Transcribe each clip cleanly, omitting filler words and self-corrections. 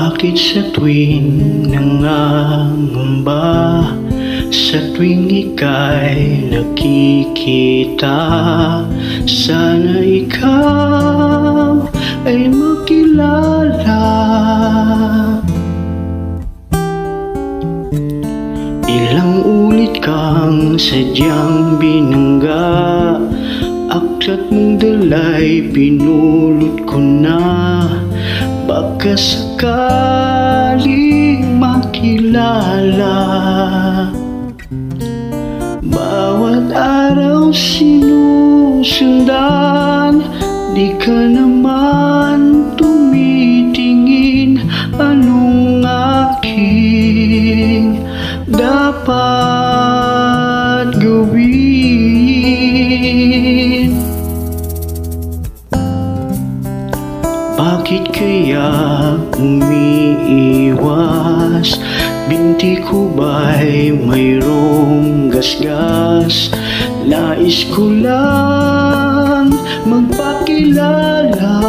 Bakit sa tuwing nangangamba, sa tuwing ika'y nakikita, sana ikaw ay makilala. Ilang ulit kang sadyang binangga, aklat mong dalay pinulot ko na, baka sakaling makilala. Bawat araw sinusundan, di ka naman tumitingin. Anong aking dapat gawin? Bakit kaya umiiwas? Binti ko ba'y mayroong gasgas? Nais ko lang magpakilala.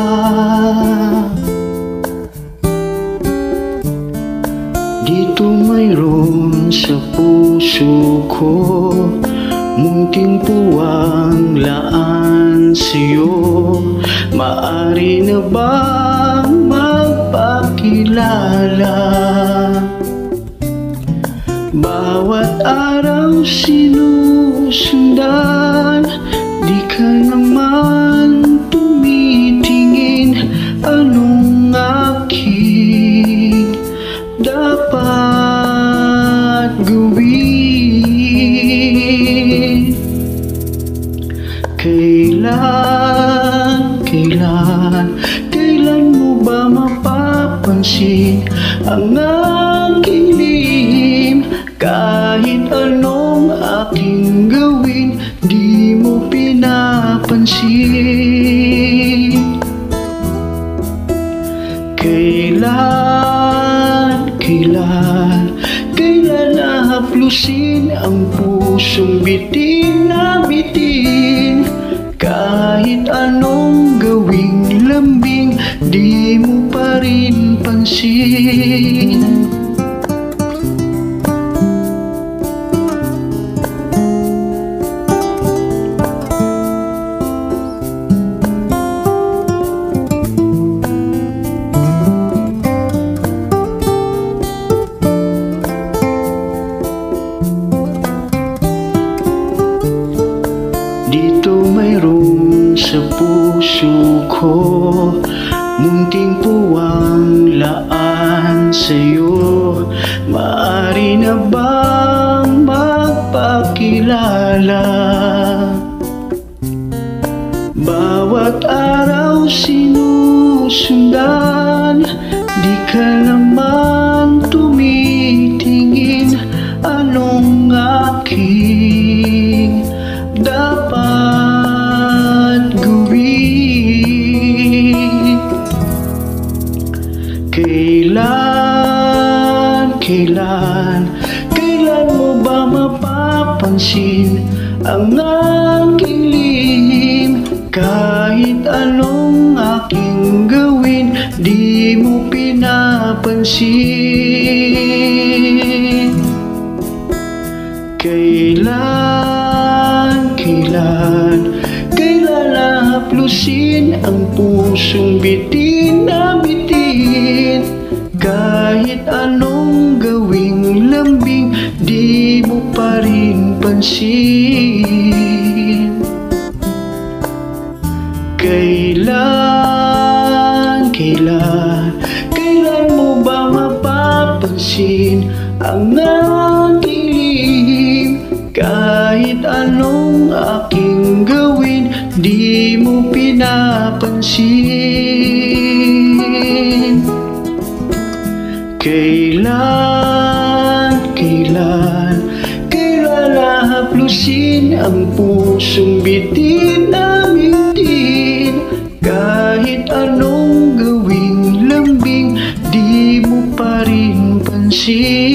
Dito mayroon sa puso ko munting puwang laan sa'yo. Maari na bang magpakilala? Bawat araw sinusundan, di ka naman tumitingin. Anong aking dapat gawin? Kailan mo ba mapapansin ang aking lihim? Kahit anong aking gawin, di mo pinapansin. Kailan nahaplusin ang pusong bitin na bitin? Kahit anong gawing lambing, di mo pa rin pansin. Dito mayroon sa puso ko munting puwang laan sa'yo. Maari na bang magpakilala? Bawat araw sinusundan, di ka naman tumitingin. Anong aking dapat gawin? Kailan mo ba mapapansin ang aking lihim? Kahit anong aking gawin, di mo pinapansin. Kailan nahaplusin ang pusong bitin na bitin? Kahit anong gawing lambing, di mo pa rin pansin. Kailan mo ba mapapansin ang aking lihim? Kahit anong aking gawin, di mo pinapansin. Kailan nahaplusin ang pusong bitin na bitin? Kahit anong gawing lambing, di mo pa rin pansin.